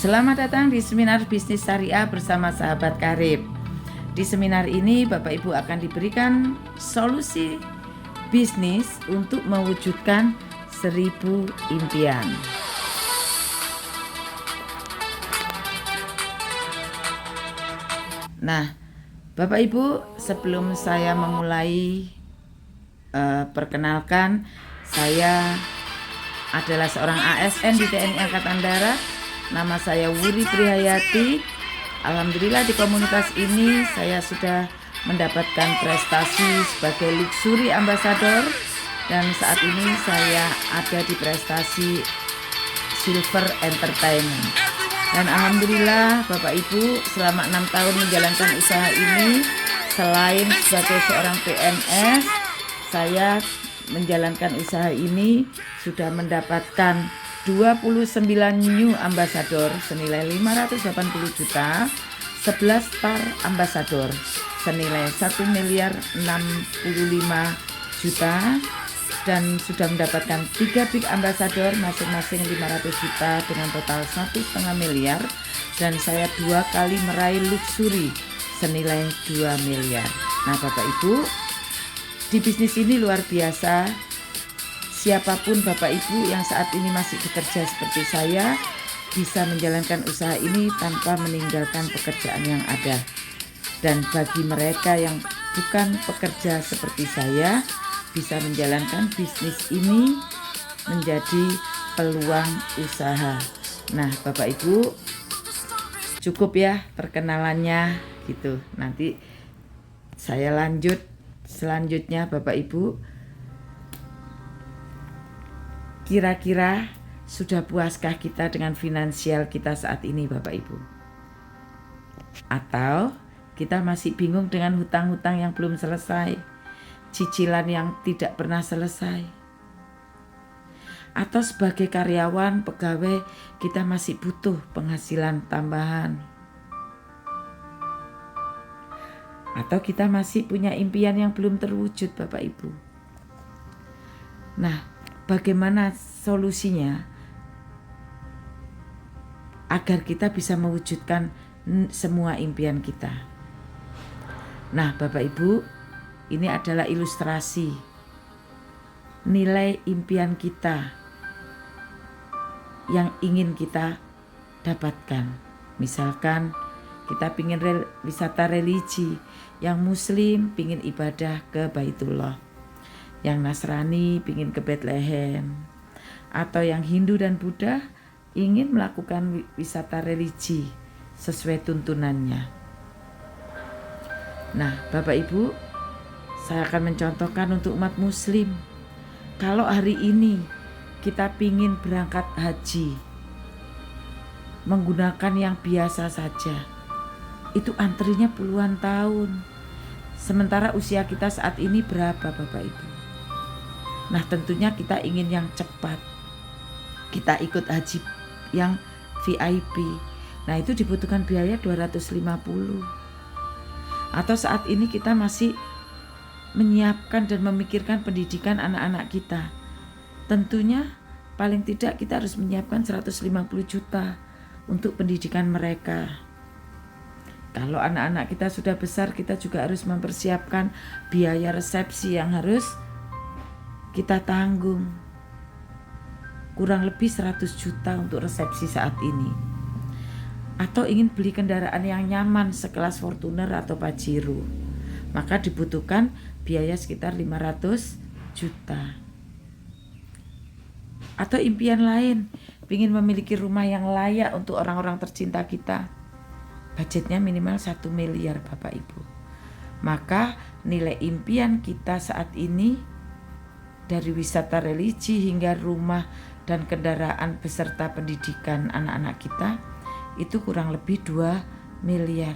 Selamat datang di seminar bisnis syariah bersama sahabat karib. Di seminar ini Bapak Ibu akan diberikan solusi bisnis untuk mewujudkan 1000 impian. Nah, Bapak Ibu, sebelum saya memulai perkenalkan, saya adalah seorang ASN di TNI Angkatan Darat. Nama saya Wuri Prihayati. Alhamdulillah di komunitas ini saya sudah mendapatkan prestasi sebagai Luxury Ambassador, dan saat ini saya ada di prestasi Silver Entertainment. Dan alhamdulillah Bapak Ibu, selama 6 tahun menjalankan usaha ini, selain sebagai seorang PNS, saya menjalankan usaha ini sudah mendapatkan 29 new ambassador senilai 580 juta, 11 star ambassador senilai 1.065 juta, dan sudah mendapatkan 3 big ambassador masing-masing 500 juta dengan total 1,5 miliar, dan saya 2 kali meraih luxury senilai 2 miliar. Nah Bapak Ibu, di bisnis ini luar biasa. Siapapun Bapak Ibu yang saat ini masih bekerja seperti saya bisa menjalankan usaha ini tanpa meninggalkan pekerjaan yang ada. Dan bagi mereka yang bukan pekerja seperti saya, bisa menjalankan bisnis ini menjadi peluang usaha. Nah Bapak Ibu, cukup ya perkenalannya gitu. Nanti saya lanjut selanjutnya. Bapak Ibu, kira-kira sudah puaskah kita dengan finansial kita saat ini Bapak Ibu? Atau kita masih bingung dengan hutang-hutang yang belum selesai, cicilan yang tidak pernah selesai? Atau sebagai karyawan, pegawai, kita masih butuh penghasilan tambahan? Atau kita masih punya impian yang belum terwujud Bapak Ibu? Nah, bagaimana solusinya agar kita bisa mewujudkan semua impian kita? Nah Bapak Ibu, ini adalah ilustrasi nilai impian kita yang ingin kita dapatkan. Misalkan kita pingin wisata religi, yang muslim pingin ibadah ke Baitullah, yang Nasrani pingin ke Bethlehem, atau yang Hindu dan Buddha ingin melakukan wisata religi sesuai tuntunannya. Nah Bapak Ibu, saya akan mencontohkan untuk umat muslim. Kalau hari ini kita pingin berangkat haji menggunakan yang biasa saja, itu antrinya puluhan tahun. Sementara usia kita saat ini berapa Bapak Ibu? Nah tentunya kita ingin yang cepat. Kita ikut haji yang VIP. Nah itu dibutuhkan biaya 250. Atau saat ini kita masih menyiapkan dan memikirkan pendidikan anak-anak kita. Tentunya paling tidak kita harus menyiapkan 150 juta untuk pendidikan mereka. Kalau anak-anak kita sudah besar, kita juga harus mempersiapkan biaya resepsi yang harus kita tanggung. Kurang lebih 100 juta untuk resepsi saat ini. Atau ingin beli kendaraan yang nyaman sekelas Fortuner atau Pajero, maka dibutuhkan biaya sekitar 500 juta. Atau impian lain, ingin memiliki rumah yang layak untuk orang-orang tercinta kita, budgetnya minimal 1 miliar Bapak Ibu. Maka nilai impian kita saat ini, dari wisata religi hingga rumah dan kendaraan beserta pendidikan anak-anak kita, itu kurang lebih 2 miliar.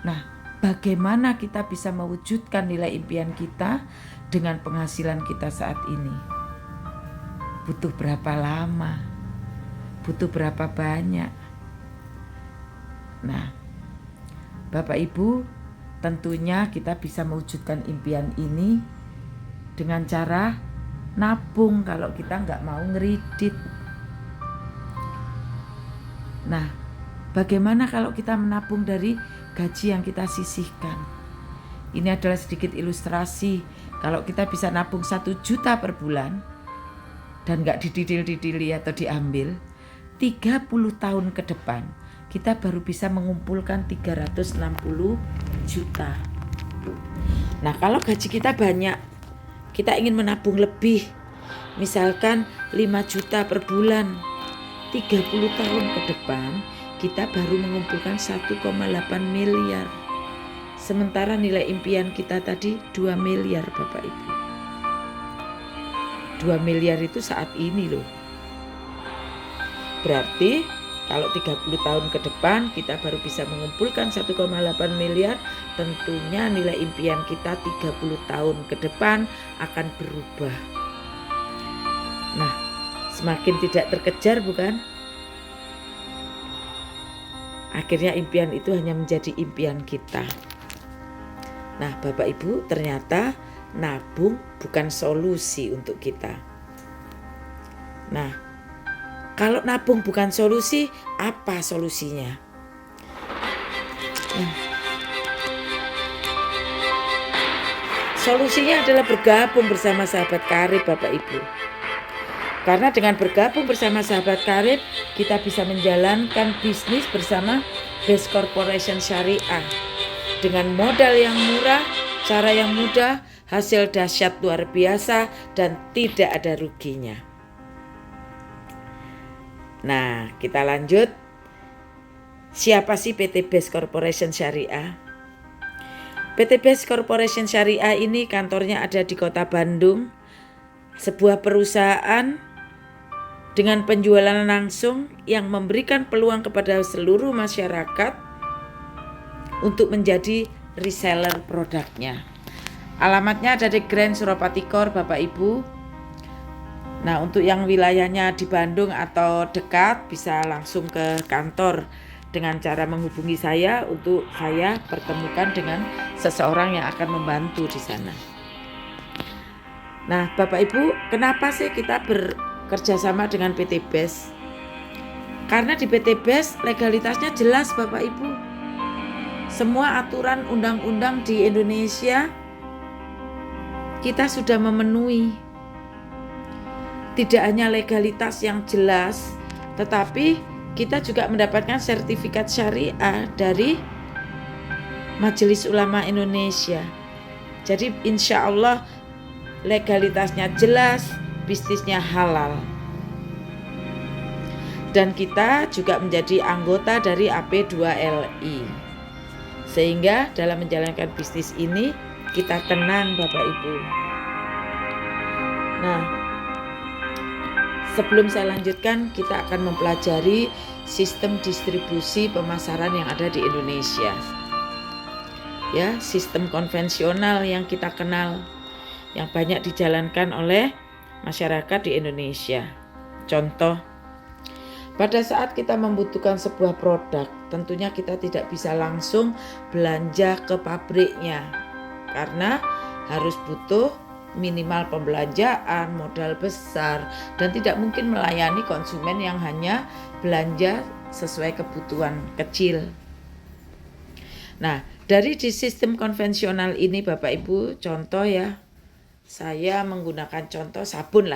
Nah, bagaimana kita bisa mewujudkan nilai impian kita dengan penghasilan kita saat ini? Butuh berapa lama? Butuh berapa banyak? Nah, Bapak Ibu, tentunya kita bisa mewujudkan impian ini dengan cara nabung kalau kita nggak mau ngeridit. Nah, bagaimana kalau kita menabung dari gaji yang kita sisihkan? Ini adalah sedikit ilustrasi. Kalau kita bisa nabung 1 juta per bulan dan gak dididil-didili atau diambil, 30 tahun ke depan kita baru bisa mengumpulkan 360 juta. Nah, kalau gaji kita banyak, kita ingin menabung lebih, misalkan 5 juta per bulan, 30 tahun ke depan kita baru mengumpulkan 1,8 miliar. Sementara nilai impian kita tadi 2 miliar Bapak Ibu. 2 miliar itu saat ini loh. Berarti kalau 30 tahun ke depan kita baru bisa mengumpulkan 1,8 miliar, tentunya nilai impian kita 30 tahun ke depan akan berubah. Nah, semakin tidak terkejar bukan? Akhirnya impian itu hanya menjadi impian kita. Nah, Bapak Ibu, ternyata nabung bukan solusi untuk kita. Nah, kalau nabung bukan solusi, apa solusinya? Solusinya adalah bergabung bersama sahabat karib Bapak Ibu. Karena dengan bergabung bersama sahabat karib, kita bisa menjalankan bisnis bersama Best Corporation Syariah. Dengan modal yang murah, cara yang mudah, hasil dahsyat luar biasa, dan tidak ada ruginya. Nah, kita lanjut. Siapa sih PT Best Corporation Syariah? PT Best Corporation Syariah ini kantornya ada di Kota Bandung, sebuah perusahaan dengan penjualan langsung yang memberikan peluang kepada seluruh masyarakat untuk menjadi reseller produknya. Alamatnya ada di Grand Suropati Kor Bapak Ibu. Nah, untuk yang wilayahnya di Bandung atau dekat bisa langsung ke kantor dengan cara menghubungi saya untuk saya pertemukan dengan seseorang yang akan membantu di sana. Nah, Bapak Ibu, kenapa sih kita bekerja sama dengan PT Best? Karena di PT Best legalitasnya jelas Bapak Ibu. Semua aturan undang-undang di Indonesia kita sudah memenuhi. Tidak hanya legalitas yang jelas, tetapi kita juga mendapatkan sertifikat syariah dari Majelis Ulama Indonesia. Jadi insya Allah legalitasnya jelas, bisnisnya halal. Dan kita juga menjadi anggota dari AP2LI. Sehingga dalam menjalankan bisnis ini kita tenang Bapak Ibu. Nah, sebelum saya lanjutkan, kita akan mempelajari sistem distribusi pemasaran yang ada di Indonesia. Ya, sistem konvensional yang kita kenal, yang banyak dijalankan oleh masyarakat di Indonesia. Contoh, pada saat kita membutuhkan sebuah produk, tentunya kita tidak bisa langsung belanja ke pabriknya karena harus butuh minimal pembelanjaan, modal besar, dan tidak mungkin melayani konsumen yang hanya belanja sesuai kebutuhan kecil. Nah, dari di sistem konvensional ini Bapak Ibu, contoh ya, saya menggunakan contoh sabun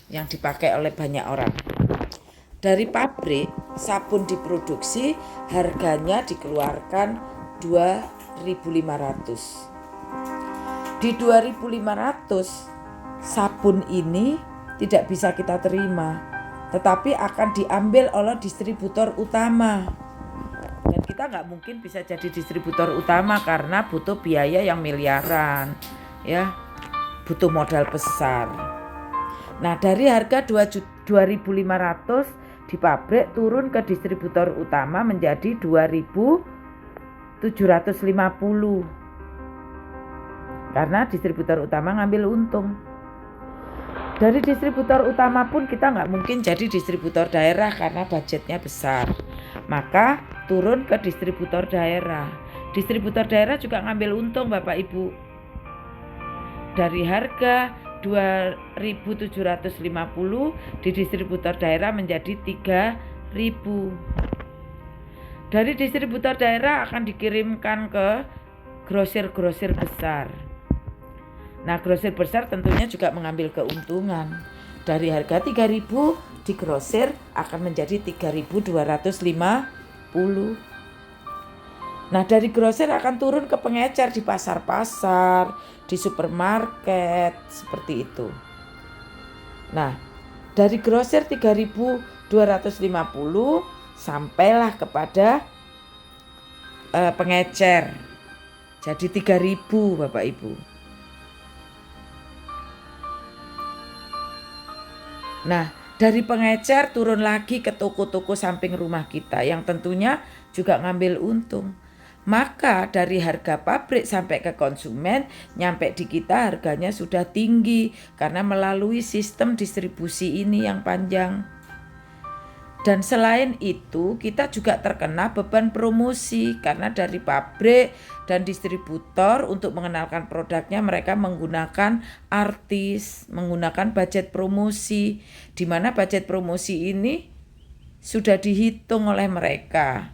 yang dipakai oleh banyak orang. Dari pabrik, sabun diproduksi, harganya dikeluarkan 2.500. Di 2.500, sabun ini tidak bisa kita terima, tetapi akan diambil oleh distributor utama. Dan kita nggak mungkin bisa jadi distributor utama karena butuh biaya yang miliaran, ya, butuh modal besar. Nah, dari harga 2.500 di pabrik turun ke distributor utama menjadi 2.750 karena distributor utama ngambil untung. Dari distributor utama pun kita nggak mungkin jadi distributor daerah karena budgetnya besar, maka turun ke distributor daerah. Distributor daerah juga ngambil untung Bapak Ibu. Dari harga 2.750 di distributor daerah menjadi 3.500. Dari distributor daerah akan dikirimkan ke grosir-grosir besar. Nah, grosir besar tentunya juga mengambil keuntungan. Dari harga 3.000 di grosir akan menjadi 3.250. Nah, dari grosir akan turun ke pengecer di pasar-pasar, di supermarket, seperti itu. Nah, dari grosir 3.250 sampailah kepada pengecer. Jadi 3.000 Bapak Ibu. Nah, dari pengecer turun lagi ke toko-toko samping rumah kita yang tentunya juga ngambil untung. Maka dari harga pabrik sampai ke konsumen, nyampe di kita harganya sudah tinggi karena melalui sistem distribusi ini yang panjang. Dan selain itu kita juga terkena beban promosi karena dari pabrik dan distributor untuk mengenalkan produknya mereka menggunakan artis, menggunakan budget promosi, di mana budget promosi ini sudah dihitung oleh mereka.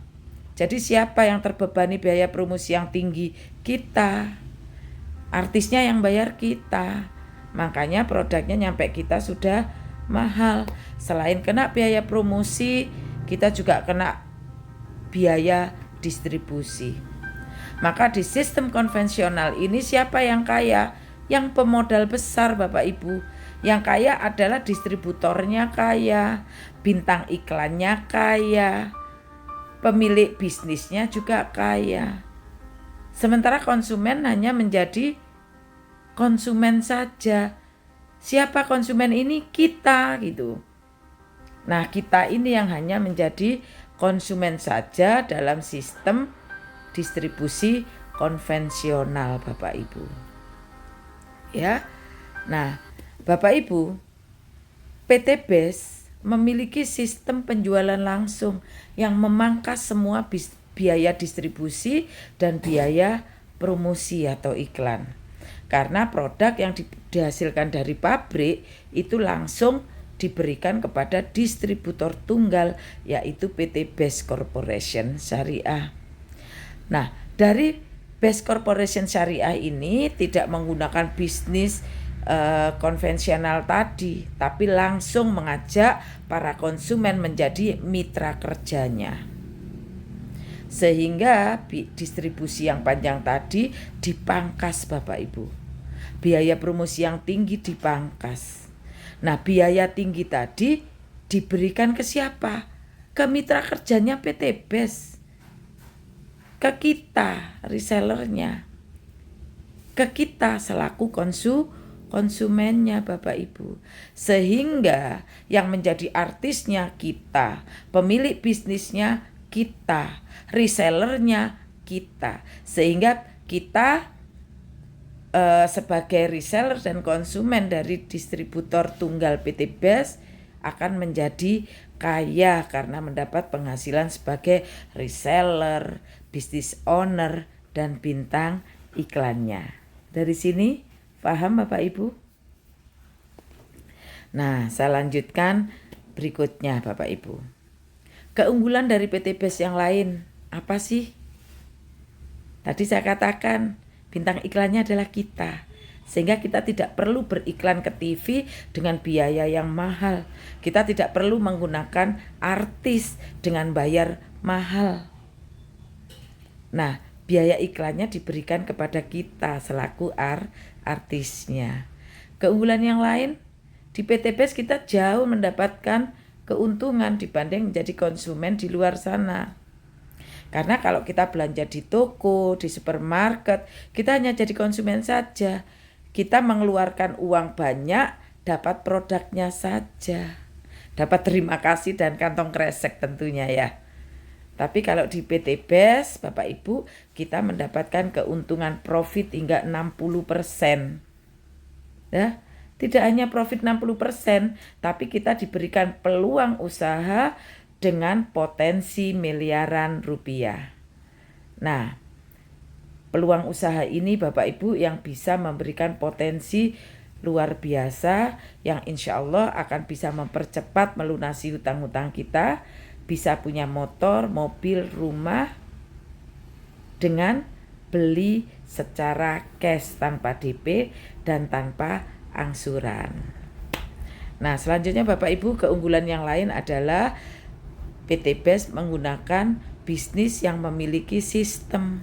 Jadi siapa yang terbebani biaya promosi yang tinggi? Kita. Artisnya yang bayar kita. Makanya produknya nyampe kita sudah mahal. Selain kena biaya promosi, kita juga kena biaya distribusi. Maka di sistem konvensional ini siapa yang kaya? Yang pemodal besar Bapak Ibu. Yang kaya adalah distributornya kaya, bintang iklannya kaya, pemilik bisnisnya juga kaya. Sementara konsumen hanya menjadi konsumen saja. Siapa konsumen ini? Kita gitu. Nah, kita ini yang hanya menjadi konsumen saja dalam sistem distribusi konvensional Bapak Ibu. Ya. Nah, Bapak Ibu, PT BES memiliki sistem penjualan langsung yang memangkas semua biaya distribusi dan biaya promosi atau iklan. Karena produk yang dihasilkan dari pabrik itu langsung diberikan kepada distributor tunggal yaitu PT BES Corporation Syariah. Nah, dari BES Corporation Syariah ini tidak menggunakan bisnis konvensional tadi, tapi langsung mengajak para konsumen menjadi mitra kerjanya. Sehingga distribusi yang panjang tadi dipangkas Bapak Ibu. Biaya promosi yang tinggi dipangkas. Nah, biaya tinggi tadi diberikan ke siapa? Ke mitra kerjanya PT BES. Ke kita, resellernya. Ke kita selaku konsumennya Bapak Ibu. Sehingga yang menjadi artisnya kita, pemilik bisnisnya kita, resellernya kita. Sehingga kita sebagai reseller dan konsumen dari distributor tunggal PT BES akan menjadi kaya karena mendapat penghasilan sebagai reseller, business owner, dan bintang iklannya. Dari sini paham Bapak Ibu? Nah, saya lanjutkan berikutnya Bapak Ibu. Keunggulan dari PT BES yang lain apa sih? Tadi saya katakan bintang iklannya adalah kita. Sehingga kita tidak perlu beriklan ke TV dengan biaya yang mahal. Kita tidak perlu menggunakan artis dengan bayar mahal. Nah, biaya iklannya diberikan kepada kita selaku artisnya. Keunggulan yang lain, di PT BES kita jauh mendapatkan keuntungan dibanding menjadi konsumen di luar sana. Karena kalau kita belanja di toko, di supermarket, kita hanya jadi konsumen saja. Kita mengeluarkan uang banyak, dapat produknya saja. Dapat terima kasih dan kantong kresek tentunya ya. Tapi kalau di PT BES, Bapak Ibu, kita mendapatkan keuntungan profit hingga 60%. Ya, tidak hanya profit 60%, tapi kita diberikan peluang usaha dengan potensi miliaran rupiah. Nah, peluang usaha ini Bapak Ibu yang bisa memberikan potensi luar biasa yang insya Allah akan bisa mempercepat melunasi hutang-hutang kita bisa punya motor, mobil, rumah dengan beli secara cash tanpa DP dan tanpa angsuran. Nah, selanjutnya Bapak Ibu, keunggulan yang lain adalah PT BES menggunakan bisnis yang memiliki sistem.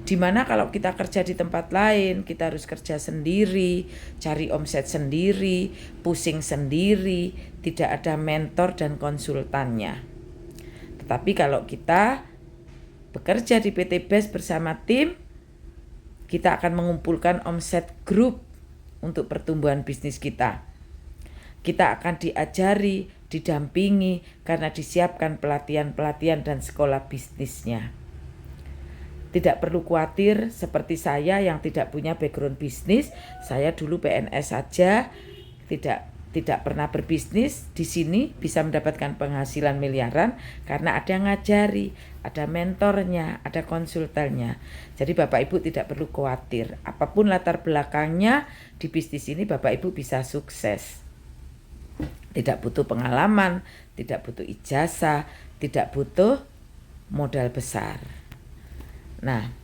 Dimana kalau kita kerja di tempat lain, kita harus kerja sendiri, cari omset sendiri, pusing sendiri, tidak ada mentor dan konsultannya. Tetapi kalau kita bekerja di PT BES bersama tim, kita akan mengumpulkan omset grup untuk pertumbuhan bisnis kita. Kita akan diajari, didampingi karena disiapkan pelatihan-pelatihan dan sekolah bisnisnya. Tidak perlu khawatir seperti saya yang tidak punya background bisnis. Saya dulu PNS saja, tidak pernah berbisnis. Di sini bisa mendapatkan penghasilan miliaran karena ada yang ngajari, ada mentornya, ada konsultannya. Jadi Bapak Ibu tidak perlu khawatir. Apapun latar belakangnya di bisnis ini Bapak Ibu bisa sukses. Tidak butuh pengalaman, tidak butuh ijazah, tidak butuh modal besar. Nah,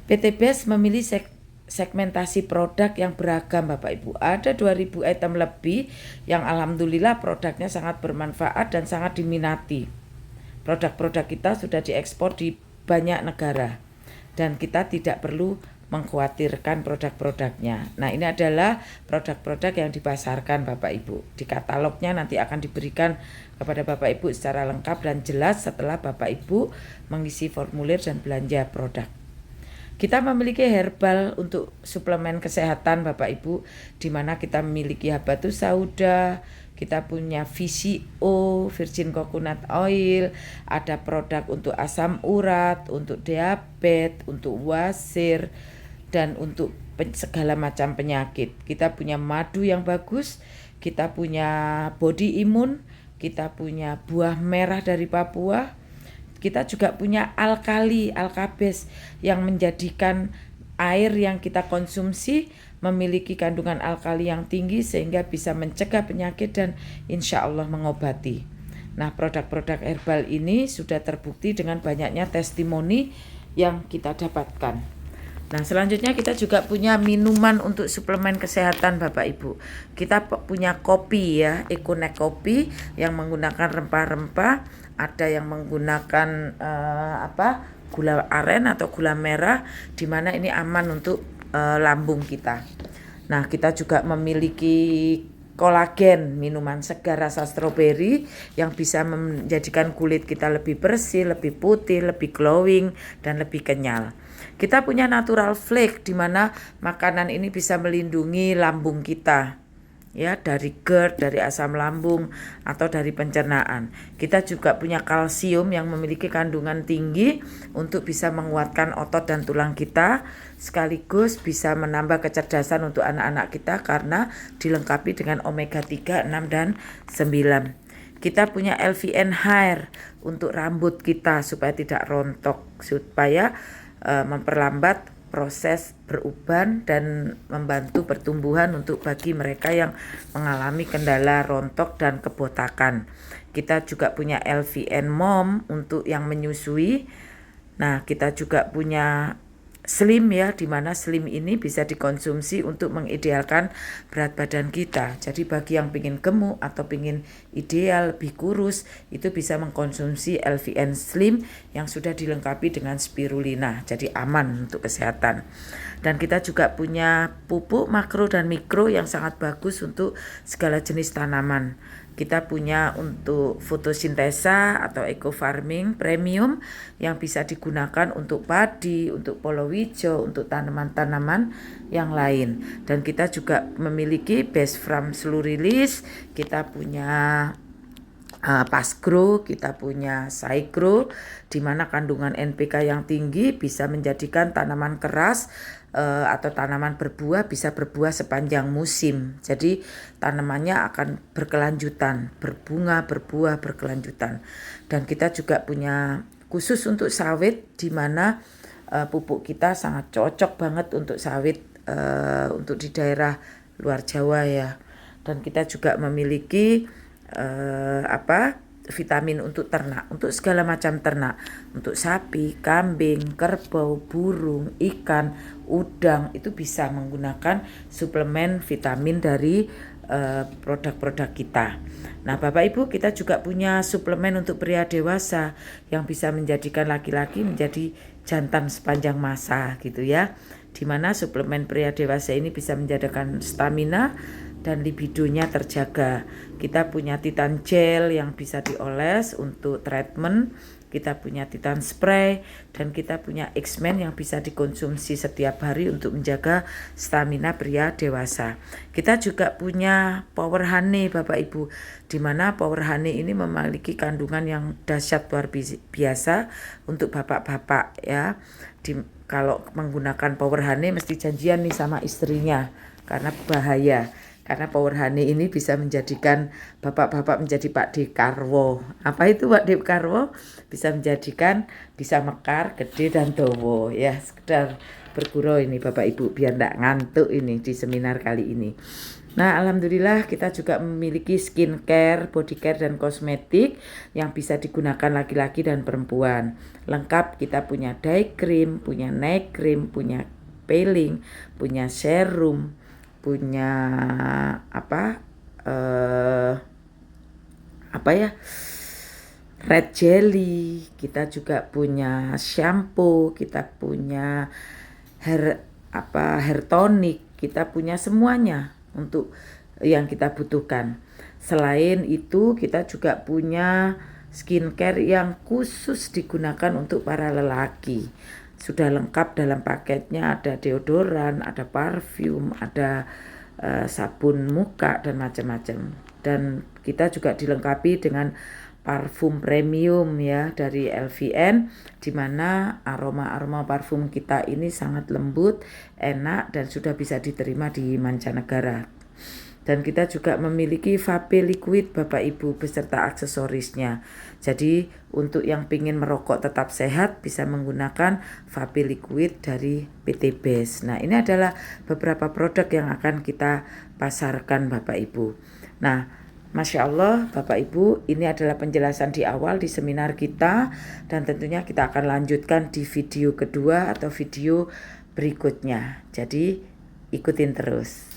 PT BES memilih segmentasi produk yang beragam Bapak Ibu. Ada 2000 item lebih yang alhamdulillah produknya sangat bermanfaat dan sangat diminati. Produk-produk kita sudah diekspor di banyak negara dan kita tidak perlu mengkhawatirkan produk-produknya. Nah, ini adalah produk-produk yang dipasarkan Bapak Ibu. Di katalognya nanti akan diberikan kepada Bapak Ibu secara lengkap dan jelas setelah Bapak Ibu mengisi formulir dan belanja produk. Kita memiliki herbal untuk suplemen kesehatan Bapak Ibu, di mana kita memiliki habatus sauda, kita punya VCO, virgin coconut oil, ada produk untuk asam urat, untuk diabetes, untuk wasir, dan untuk segala macam penyakit. Kita punya madu yang bagus, kita punya body imun, kita punya buah merah dari Papua, kita juga punya alkabes yang menjadikan air yang kita konsumsi memiliki kandungan alkali yang tinggi sehingga bisa mencegah penyakit dan insya Allah mengobati. Nah, produk-produk herbal ini sudah terbukti dengan banyaknya testimoni yang kita dapatkan. Nah, selanjutnya kita juga punya minuman untuk suplemen kesehatan Bapak Ibu. Kita punya kopi ya, Econek kopi yang menggunakan rempah-rempah, ada yang menggunakan gula aren atau gula merah, di mana ini aman untuk lambung kita. Nah, kita juga memiliki kolagen, minuman segar rasa stroberi yang bisa menjadikan kulit kita lebih bersih, lebih putih, lebih glowing, dan lebih kenyal. Kita punya natural flake di mana makanan ini bisa melindungi lambung kita ya dari GERD, dari asam lambung atau dari pencernaan. Kita juga punya kalsium yang memiliki kandungan tinggi untuk bisa menguatkan otot dan tulang kita, sekaligus bisa menambah kecerdasan untuk anak-anak kita karena dilengkapi dengan omega 3, 6 dan 9. Kita punya LVN hair untuk rambut kita supaya tidak rontok, supaya memperlambat proses beruban dan membantu pertumbuhan untuk bagi mereka yang mengalami kendala rontok dan kebotakan. Kita juga punya LVN Mom untuk yang menyusui. Nah, kita juga punya Slim ya, di mana Slim ini bisa dikonsumsi untuk mengidealkan berat badan kita. Jadi bagi yang ingin gemuk atau ingin ideal lebih kurus, itu bisa mengkonsumsi LVN Slim yang sudah dilengkapi dengan spirulina. Jadi aman untuk kesehatan. Dan kita juga punya pupuk makro dan mikro yang sangat bagus untuk segala jenis tanaman. Kita punya untuk fotosintesa atau eco farming premium yang bisa digunakan untuk padi, untuk palawija, untuk tanaman-tanaman yang lain. Dan kita juga memiliki best from slow release, kita punya Pasgrow, kita punya Saigro, di mana kandungan NPK yang tinggi bisa menjadikan tanaman keras atau tanaman berbuah bisa berbuah sepanjang musim. Jadi tanamannya akan berkelanjutan, berbunga, berbuah berkelanjutan. Dan kita juga punya khusus untuk sawit, di mana pupuk kita sangat cocok banget untuk sawit untuk di daerah luar Jawa ya. Dan kita juga memiliki vitamin untuk ternak, untuk segala macam ternak, untuk sapi, kambing, kerbau, burung, ikan, udang, itu bisa menggunakan suplemen vitamin dari produk-produk kita. Nah, Bapak Ibu, kita juga punya suplemen untuk pria dewasa yang bisa menjadikan laki-laki menjadi jantan sepanjang masa gitu ya. Dimana suplemen pria dewasa ini bisa menjadikan stamina dan libidonya terjaga. Kita punya Titan Gel yang bisa dioles untuk treatment, kita punya Titan Spray, dan kita punya X-Men yang bisa dikonsumsi setiap hari untuk menjaga stamina pria dewasa. Kita juga punya Power Honey Bapak Ibu, di mana Power Honey ini memiliki kandungan yang dahsyat luar biasa untuk bapak-bapak ya. Kalau menggunakan Power Honey mesti janjian nih sama istrinya, karena bahaya. Karena Power Honey ini bisa menjadikan bapak-bapak menjadi Pak Dekarwo. Apa itu Pak Dekarwo? Bisa mekar, gede dan dowo ya. Sekedar bergurau ini Bapak Ibu biar enggak ngantuk ini di seminar kali ini. Nah, alhamdulillah kita juga memiliki skincare, body care dan kosmetik yang bisa digunakan laki-laki dan perempuan. Lengkap, kita punya day cream, punya night cream, punya peeling, punya serum, punya red jelly, kita juga punya shampoo, kita punya hair tonic, kita punya semuanya untuk yang kita butuhkan. Selain itu kita juga punya skincare yang khusus digunakan untuk para lelaki. Sudah lengkap dalam paketnya, ada deodoran, ada parfum, ada sabun muka dan macam-macam. Dan kita juga dilengkapi dengan parfum premium ya dari LVN, di mana aroma parfum kita ini sangat lembut, enak dan sudah bisa diterima di mancanegara. Dan kita juga memiliki vape liquid Bapak Ibu beserta aksesorisnya. Jadi untuk yang ingin merokok tetap sehat bisa menggunakan vape liquid dari PT Best. Nah, ini adalah beberapa produk yang akan kita pasarkan Bapak Ibu. Nah, Masya Allah Bapak Ibu, ini adalah penjelasan di awal di seminar kita, dan tentunya kita akan lanjutkan di video kedua atau video berikutnya. Jadi ikutin terus.